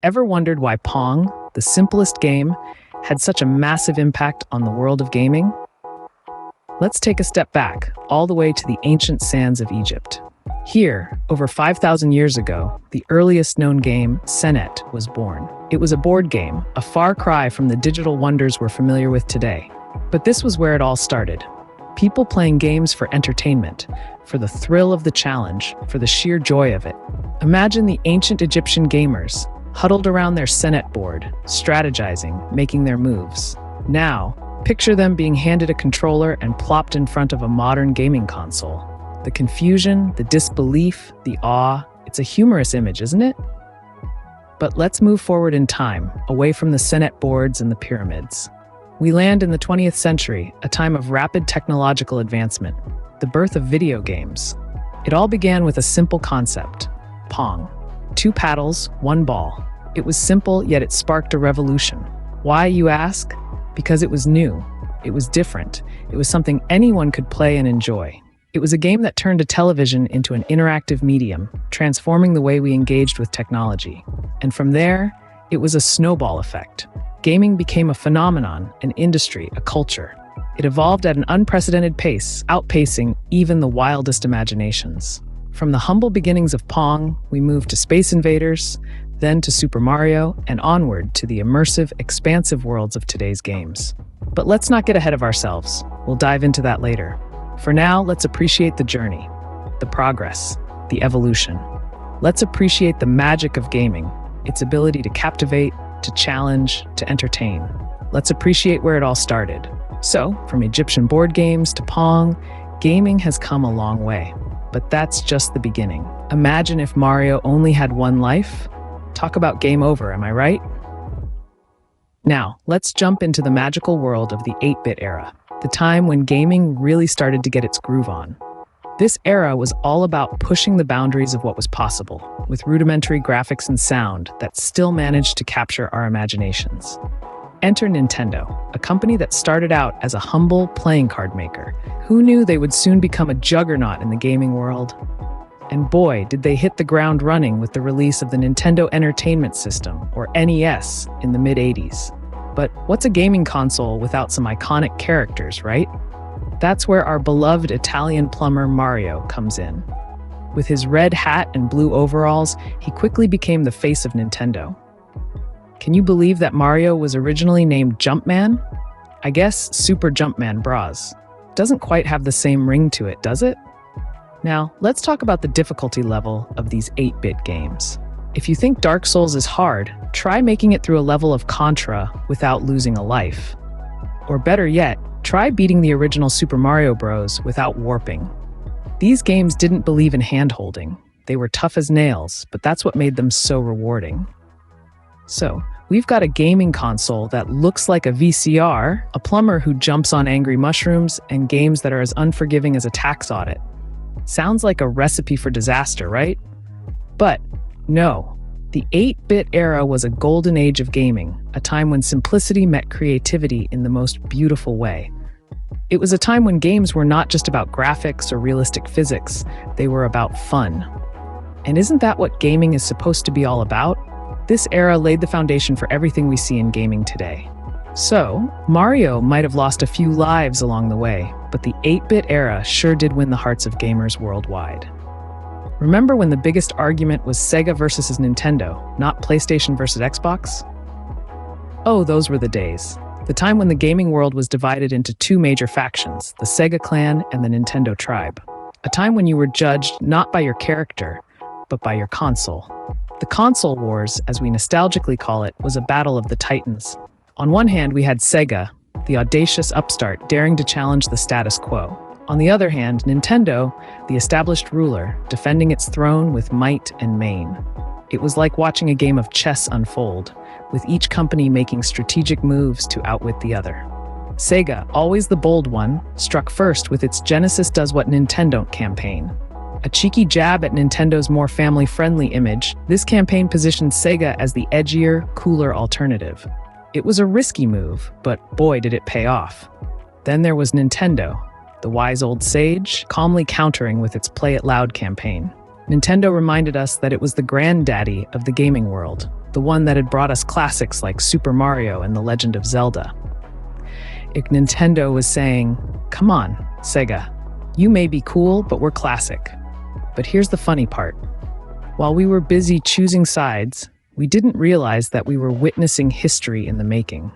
Ever wondered why Pong, the simplest game, had such a massive impact on the world of gaming? Let's take a step back, all the way to the ancient sands of Egypt. Here, over 5,000 years ago, the earliest known game, Senet, was born. It was a board game, a far cry from the digital wonders we're familiar with today. But this was where it all started. People playing games for entertainment, for the thrill of the challenge, for the sheer joy of it. Imagine the ancient Egyptian gamers, huddled around their Senet board, strategizing, making their moves. Now, picture them being handed a controller and plopped in front of a modern gaming console. The confusion, the disbelief, the awe, it's a humorous image, isn't it? But let's move forward in time, away from the Senet boards and the pyramids. We land in the 20th century, a time of rapid technological advancement, the birth of video games. It all began with a simple concept, Pong. 2 paddles, 1 ball. It was simple, yet it sparked a revolution. Why, you ask? Because it was new. It was different. It was something anyone could play and enjoy. It was a game that turned a television into an interactive medium, transforming the way we engaged with technology. And from there, it was a snowball effect. Gaming became a phenomenon, an industry, a culture. It evolved at an unprecedented pace, outpacing even the wildest imaginations. From the humble beginnings of Pong, we moved to Space Invaders, then to Super Mario, and onward to the immersive, expansive worlds of today's games. But let's not get ahead of ourselves. We'll dive into that later. For now, let's appreciate the journey, the progress, the evolution. Let's appreciate the magic of gaming, its ability to captivate, to challenge, to entertain. Let's appreciate where it all started. So, from Egyptian board games to Pong, gaming has come a long way. But that's just the beginning. Imagine if Mario only had 1 life. Talk about game over, am I right? Now, let's jump into the magical world of the 8-bit era, the time when gaming really started to get its groove on. This era was all about pushing the boundaries of what was possible, with rudimentary graphics and sound that still managed to capture our imaginations. Enter Nintendo, a company that started out as a humble playing card maker. Who knew they would soon become a juggernaut in the gaming world? And boy, did they hit the ground running with the release of the Nintendo Entertainment System, or NES, in the mid-80s. But what's a gaming console without some iconic characters, right? That's where our beloved Italian plumber Mario comes in. With his red hat and blue overalls, he quickly became the face of Nintendo. Can you believe that Mario was originally named Jumpman? I guess Super Jumpman Bros. Doesn't quite have the same ring to it, does it? Now, let's talk about the difficulty level of these 8-bit games. If you think Dark Souls is hard, try making it through a level of Contra without losing a life. Or better yet, try beating the original Super Mario Bros. Without warping. These games didn't believe in hand-holding. They were tough as nails, but that's what made them so rewarding. So, we've got a gaming console that looks like a VCR, a plumber who jumps on angry mushrooms, and games that are as unforgiving as a tax audit. Sounds like a recipe for disaster, right? But no, the 8-bit era was a golden age of gaming, a time when simplicity met creativity in the most beautiful way. It was a time when games were not just about graphics or realistic physics, they were about fun. And isn't that what gaming is supposed to be all about? This era laid the foundation for everything we see in gaming today. So, Mario might have lost a few lives along the way, but the 8-bit era sure did win the hearts of gamers worldwide. Remember when the biggest argument was Sega versus Nintendo, not PlayStation versus Xbox? Oh, those were the days. The time when the gaming world was divided into 2 major factions, the Sega clan and the Nintendo tribe. A time when you were judged not by your character, but by your console. The console wars, as we nostalgically call it, was a battle of the titans. On one hand, we had Sega, the audacious upstart daring to challenge the status quo. On the other hand, Nintendo, the established ruler, defending its throne with might and main. It was like watching a game of chess unfold, with each company making strategic moves to outwit the other. Sega, always the bold one, struck first with its Genesis Does What Nintendo campaign. A cheeky jab at Nintendo's more family-friendly image, this campaign positioned Sega as the edgier, cooler alternative. It was a risky move, but boy did it pay off. Then there was Nintendo, the wise old sage, calmly countering with its Play It Loud campaign. Nintendo reminded us that it was the granddaddy of the gaming world, the one that had brought us classics like Super Mario and The Legend of Zelda. Nintendo was saying, come on, Sega, you may be cool, but we're classic. But here's the funny part. While we were busy choosing sides, we didn't realize that we were witnessing history in the making.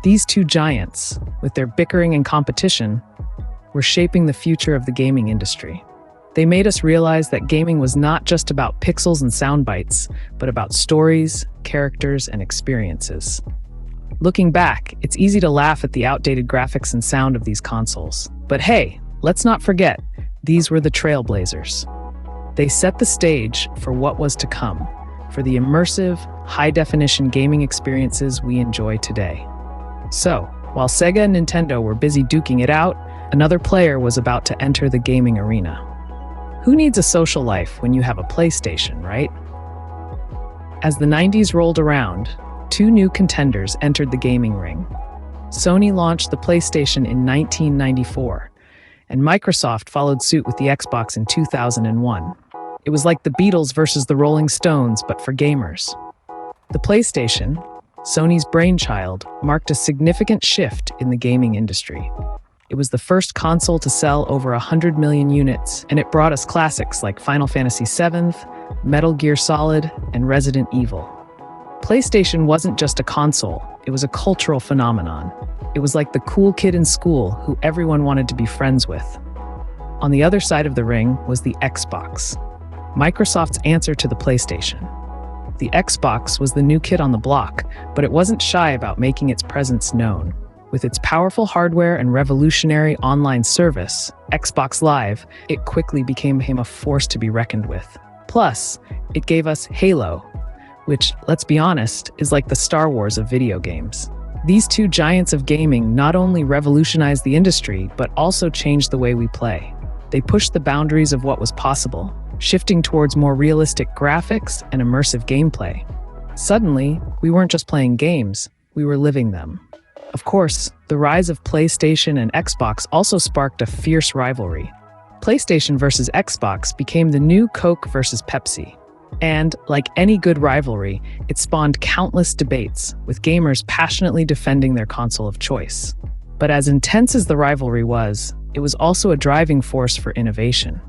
These two giants, with their bickering and competition, were shaping the future of the gaming industry. They made us realize that gaming was not just about pixels and sound bites, but about stories, characters, and experiences. Looking back, it's easy to laugh at the outdated graphics and sound of these consoles. But hey, let's not forget, these were the trailblazers. They set the stage for what was to come, for the immersive, high-definition gaming experiences we enjoy today. So, while Sega and Nintendo were busy duking it out, another player was about to enter the gaming arena. Who needs a social life when you have a PlayStation, right? As the 90s rolled around, two new contenders entered the gaming ring. Sony launched the PlayStation in 1994, and Microsoft followed suit with the Xbox in 2001. It was like the Beatles versus the Rolling Stones, but for gamers. The PlayStation, Sony's brainchild, marked a significant shift in the gaming industry. It was the first console to sell over 100 million units, and it brought us classics like Final Fantasy VII, Metal Gear Solid, and Resident Evil. PlayStation wasn't just a console, it was a cultural phenomenon. It was like the cool kid in school who everyone wanted to be friends with. On the other side of the ring was the Xbox, Microsoft's answer to the PlayStation. The Xbox was the new kid on the block, but it wasn't shy about making its presence known. With its powerful hardware and revolutionary online service, Xbox Live, it quickly became a force to be reckoned with. Plus, it gave us Halo, which, let's be honest, is like the Star Wars of video games. These two giants of gaming not only revolutionized the industry, but also changed the way we play. They pushed the boundaries of what was possible, shifting towards more realistic graphics and immersive gameplay. Suddenly, we weren't just playing games, we were living them. Of course, the rise of PlayStation and Xbox also sparked a fierce rivalry. PlayStation versus Xbox became the new Coke versus Pepsi. And, like any good rivalry, it spawned countless debates, with gamers passionately defending their console of choice. But as intense as the rivalry was, it was also a driving force for innovation.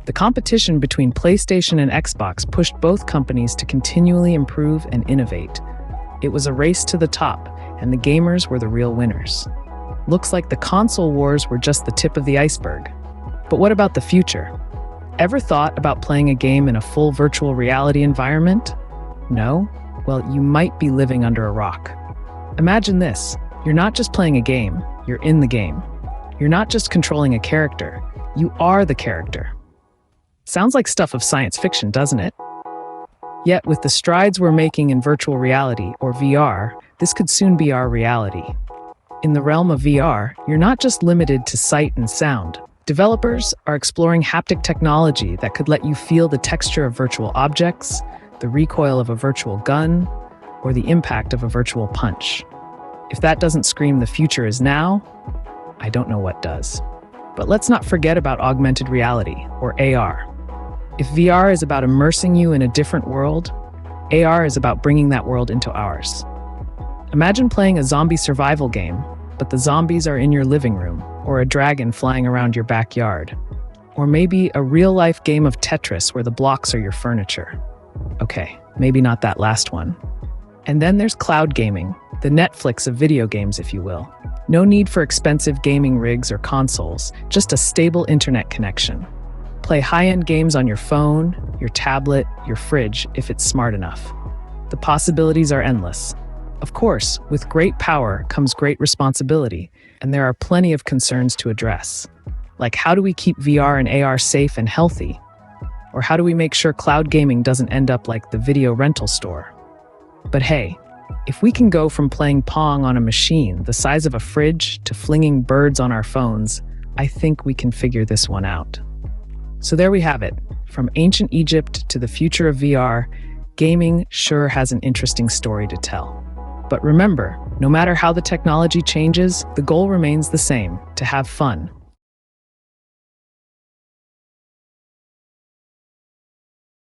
The competition between PlayStation and Xbox pushed both companies to continually improve and innovate. It was a race to the top, and the gamers were the real winners. Looks like the console wars were just the tip of the iceberg. But what about the future? Ever thought about playing a game in a full virtual reality environment? No? Well, you might be living under a rock. Imagine this. You're not just playing a game, you're in the game. You're not just controlling a character, you are the character. Sounds like stuff of science fiction, doesn't it? Yet, with the strides we're making in virtual reality, or VR, this could soon be our reality. In the realm of VR, you're not just limited to sight and sound. Developers are exploring haptic technology that could let you feel the texture of virtual objects, the recoil of a virtual gun, or the impact of a virtual punch. If that doesn't scream the future is now, I don't know what does. But let's not forget about augmented reality, or AR. If VR is about immersing you in a different world, AR is about bringing that world into ours. Imagine playing a zombie survival game, but the zombies are in your living room, or a dragon flying around your backyard. Or maybe a real-life game of Tetris where the blocks are your furniture. Okay, maybe not that last one. And then there's cloud gaming, the Netflix of video games, if you will. No need for expensive gaming rigs or consoles, just a stable internet connection. Play high-end games on your phone, your tablet, your fridge, if it's smart enough. The possibilities are endless. Of course, with great power comes great responsibility, and there are plenty of concerns to address. Like, how do we keep VR and AR safe and healthy? Or how do we make sure cloud gaming doesn't end up like the video rental store? But hey, if we can go from playing Pong on a machine the size of a fridge to flinging birds on our phones, I think we can figure this one out. So there we have it. From ancient Egypt to the future of VR, gaming sure has an interesting story to tell. But remember, no matter how the technology changes, the goal remains the same: to have fun,